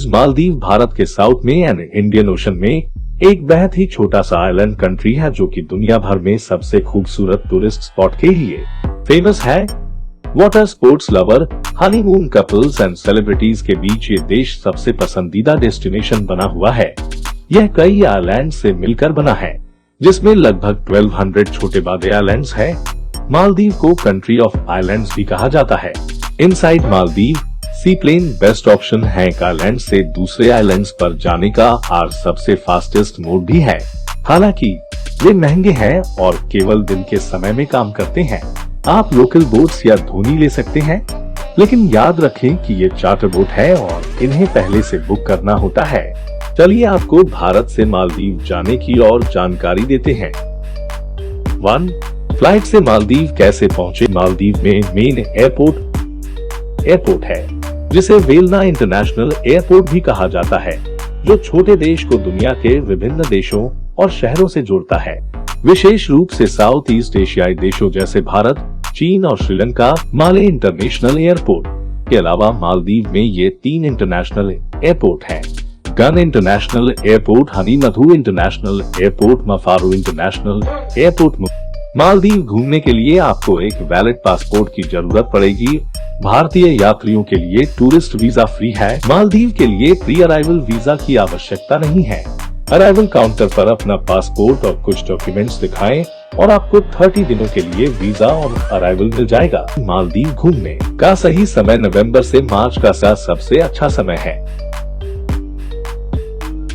मालदीव भारत के साउथ में and Indian ocean में एक बेहद ही छोटा सा आइलैंड कंट्री है जो कि दुनिया भर में सबसे खूबसूरत टूरिस्ट स्पॉट के लिए फेमस है। Water sports lover, honeymoon couples and celebrities के बीच ये देश सबसे पसंदीदा डेस्टिनेशन बना हुआ है। यह कई आइलैंड से मिलकर बना है जिसमें लगभग 1200 छोटे बड़े आइलैंड्स हैं। मालदीव को कंट्री ऑफ आइलैंड्स भी कहा जाता है। इनसाइड मालदीव सी प्लेन बेस्ट ऑप्शन है। एक आइलैंड से दूसरे आइलैंड्स पर जाने का और सबसे फास्टेस्ट मोड भी है। हालांकि वे महंगे हैं और केवल दिन के समय में काम करते हैं। आप लोकल बोट्स या धोनी ले सकते हैं, लेकिन याद रखें कि ये चार्टर बोट है और इन्हें पहले से बुक करना होता है। चलिए आपको भारत से मालदीव जाने की और जानकारी देते हैं। 1. फ्लाइट से मालदीव कैसे पहुँचे। मालदीव में मेन एयरपोर्ट है जिसे वेलना इंटरनेशनल एयरपोर्ट भी कहा जाता है, जो छोटे देश को दुनिया के विभिन्न देशों और शहरों से जोड़ता है, विशेष रूप से साउथ ईस्ट एशियाई देशों जैसे भारत, चीन और श्रीलंका। माले इंटरनेशनल एयरपोर्ट के अलावा मालदीव में ये 3 इंटरनेशनल एयरपोर्ट हैं। Gan international airport, Hanimaadhoo international airport, Maafaru international airport. Maldives घूमने के लिए आपको एक वैलिड पासपोर्ट की जरूरत पड़ेगी। भारतीय यात्रियों के लिए टूरिस्ट वीजा फ्री है। मालदीव के लिए प्री अराइवल वीजा की आवश्यकता नहीं है। अराइवल काउंटर पर अपना पासपोर्ट और कुछ डॉक्यूमेंट्स दिखाएं और आपको 30 दिनों के लिए वीजा और अराइवल मिल जाएगा। मालदीव घूमने का सही समय नवंबर से मार्च का सबसे अच्छा समय है।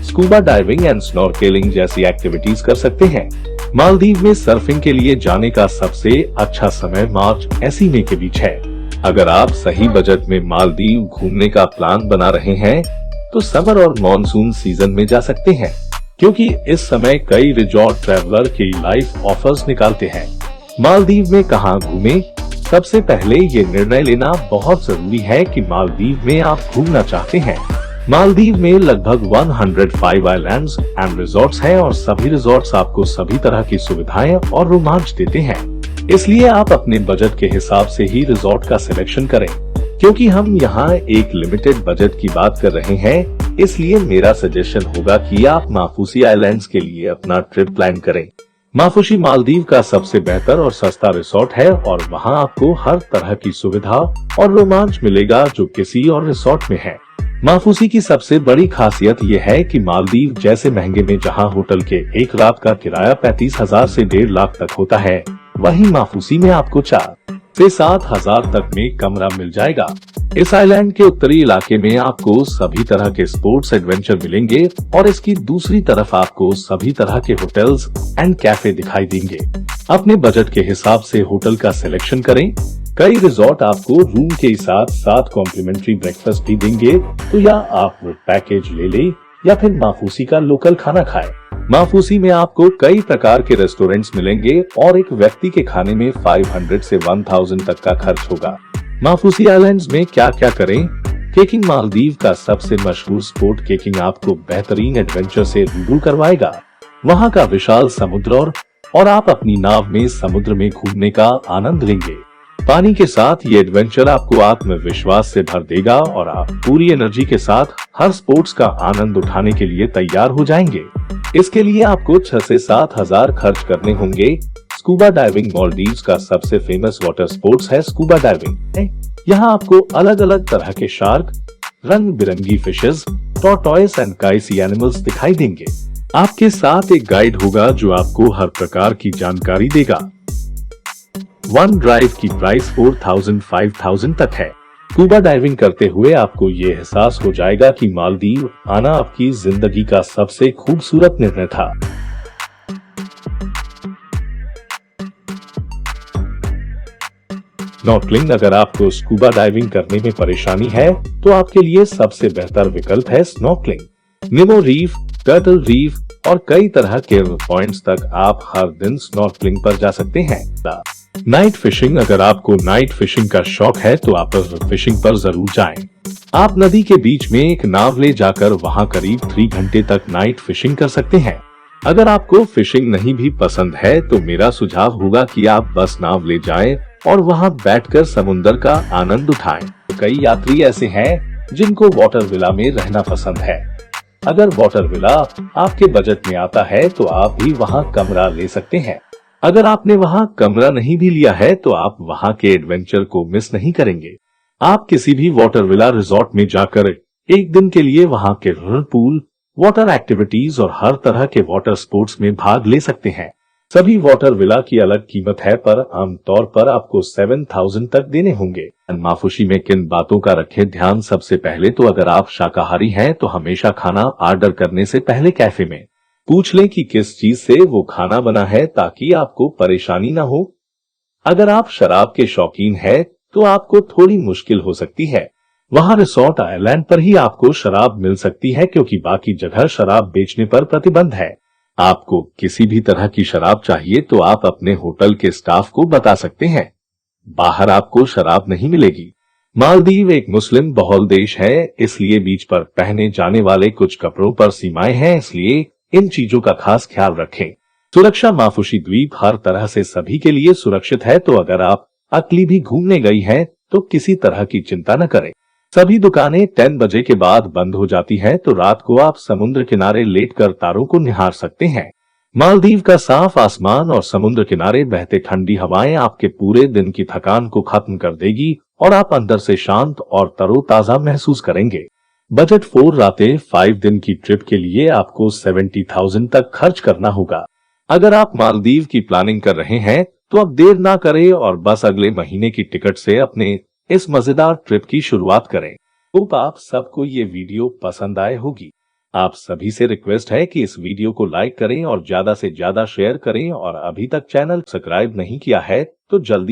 स्कूबा डाइविंग एंड स्नॉर्केलिंग जैसी एक्टिविटीज कर सकते हैं। मालदीव में सर्फिंग के लिए जाने का सबसे अच्छा समय मार्च ऐसी मई के बीच है। अगर आप सही बजट में मालदीव घूमने का प्लान बना रहे हैं तो समर और मॉनसून सीजन में जा सकते हैं, क्योंकि इस समय कई रिजॉर्ट ट्रैवलर की लाइफ ऑफर्स निकालते हैं। मालदीव में कहां घूमें? सबसे पहले ये निर्णय लेना बहुत जरूरी है कि मालदीव में आप घूमना चाहते हैं। मालदीव में लगभग 105 आइलैंड्स एंड रिजॉर्ट्स हैं और सभी रिजॉर्ट्स आपको सभी तरह की सुविधाएं और रोमांच देते हैं। इसलिए आप अपने बजट के हिसाब से ही रिजॉर्ट का सिलेक्शन करें। क्योंकि हम यहाँ एक लिमिटेड बजट की बात कर रहे हैं, इसलिए मेरा सजेशन होगा कि आप माफूसी आइलैंड्स के लिए अपना ट्रिप प्लान करें। माफूसी मालदीव का सबसे बेहतर और सस्ता रिसोर्ट है और वहाँ आपको हर तरह की सुविधा और रोमांच मिलेगा जो किसी और रिसोर्ट में है। माफूसी की सबसे बड़ी खासियत ये है कि मालदीव जैसे महंगे में जहां होटल के एक रात का किराया 35,000 से 1.5 लाख तक होता है, वहीं माफूसी में आपको 4 से 7,000 तक में कमरा मिल जाएगा। इस आइलैंड के उत्तरी इलाके में आपको सभी तरह के स्पोर्ट्स एडवेंचर मिलेंगे और इसकी दूसरी तरफ आपको सभी तरह के होटल्स एंड कैफे दिखाई देंगे। अपने बजट के हिसाब से होटल का सिलेक्शन करें। कई रिजॉर्ट आपको रूम के साथ कॉम्प्लीमेंट्री ब्रेकफास्ट भी देंगे, तो या आप वो पैकेज ले ले या फिर माफूसी का लोकल खाना खाएं। माफूसी में आपको कई प्रकार के रेस्टोरेंट्स मिलेंगे और एक व्यक्ति के खाने में 500 से 1000 तक का खर्च होगा। माफूसी आइलैंड्स में क्या क्या करें? केकिंग मालदीव का सबसे मशहूर स्पोर्ट केकिंग आपको बेहतरीन एडवेंचर से रूबरू करवाएगा। वहाँ का विशाल समुद्र और आप अपनी नाव में समुद्र में घूमने का आनंद लेंगे। पानी के साथ ये एडवेंचर आपको आत्मविश्वास से भर देगा और आप पूरी एनर्जी के साथ हर स्पोर्ट्स का आनंद उठाने के लिए तैयार हो जाएंगे। इसके लिए आपको 6 से 7 हजार खर्च करने होंगे। स्कूबा डाइविंग मालदीव्स का सबसे फेमस वाटर स्पोर्ट्स है स्कूबा डाइविंग। यहाँ आपको अलग अलग तरह के शार्क, रंग बिरंगी फिशेस, टॉर्टॉइस एंड काइसी एनिमल्स दिखाई देंगे। आपके साथ एक गाइड होगा जो आपको हर प्रकार की जानकारी देगा। वन ड्राइव की प्राइस 4000-5000 तक है। स्कूबा डाइविंग करते हुए आपको ये एहसास हो जाएगा कि मालदीव आना आपकी जिंदगी का सबसे खूबसूरत निर्णय था। स्नॉर्कलिंग, अगर आपको स्कूबा डाइविंग करने में परेशानी है तो आपके लिए सबसे बेहतर विकल्प है स्नॉर्कलिंग। निमो रीफ, टर्टल रीफ और कई तरह के पॉइंट्स तक आप हर दिन स्नॉर्कलिंग पर जा सकते हैं। नाइट फिशिंग, अगर आपको नाइट फिशिंग का शौक है तो आप फिशिंग पर जरूर जाएं। आप नदी के बीच में एक नाव ले जाकर वहां करीब 3 घंटे तक नाइट फिशिंग कर सकते हैं। अगर आपको फिशिंग नहीं भी पसंद है तो मेरा सुझाव होगा कि आप बस नाव ले जाएं और वहां बैठकर समुद्र का आनंद उठाएं। कई यात्री ऐसे हैं जिनको वाटर विला में रहना पसंद है। अगर वाटर विला आपके बजट में आता है तो आप भी वहाँ कमरा ले सकते हैं। अगर आपने वहाँ कमरा नहीं भी लिया है तो आप वहाँ के एडवेंचर को मिस नहीं करेंगे। आप किसी भी वाटर विला रिजॉर्ट में जाकर एक दिन के लिए वहाँ के पूल, वाटर एक्टिविटीज और हर तरह के वाटर स्पोर्ट्स में भाग ले सकते हैं। सभी वाटर विला की अलग कीमत है, पर आमतौर पर आपको 7,000 तक देने होंगे। माफुशी में किन बातों का रखें ध्यान? सबसे पहले तो अगर आप शाकाहारी हैं तो हमेशा खाना ऑर्डर करने से पहले कैफे में पूछ लें कि किस चीज से वो खाना बना है, ताकि आपको परेशानी न हो। अगर आप शराब के शौकीन हैं तो आपको थोड़ी मुश्किल हो सकती है। वहाँ रिसोर्ट आइलैंड पर ही आपको शराब मिल सकती है, क्योंकि बाकी जगह शराब बेचने पर प्रतिबंध है। आपको किसी भी तरह की शराब चाहिए तो आप अपने होटल के स्टाफ को बता सकते हैं। बाहर आपको शराब नहीं मिलेगी। मालदीव एक मुस्लिम बहुल देश है, इसलिए बीच पर पहने जाने वाले कुछ कपड़ों पर सीमाएं हैं, इसलिए इन चीजों का खास ख्याल रखें। सुरक्षा माफुशी द्वीप हर तरह से सभी के लिए सुरक्षित है, तो अगर आप अकेली भी घूमने गई हैं तो किसी तरह की चिंता न करें। सभी दुकानें 10 बजे के बाद बंद हो जाती हैं, तो रात को आप समुद्र किनारे लेटकर तारों को निहार सकते हैं। मालदीव का साफ आसमान और समुद्र किनारे बहते ठंडी हवाएं आपके पूरे दिन की थकान को खत्म कर देगी और आप अंदर से शांत और तरोताजा महसूस करेंगे। बजट 4 रातें 5 दिन की ट्रिप के लिए आपको 70,000 तक खर्च करना होगा। अगर आप मालदीव की प्लानिंग कर रहे हैं तो अब देर ना करें और बस अगले महीने की टिकट से अपने इस मजेदार ट्रिप की शुरुआत करें। होप आप सबको ये वीडियो पसंद आए होगी। आप सभी से रिक्वेस्ट है कि इस वीडियो को लाइक करें और ज्यादा से ज्यादा शेयर करें, और अभी तक चैनल सब्सक्राइब नहीं किया है तो जल्दी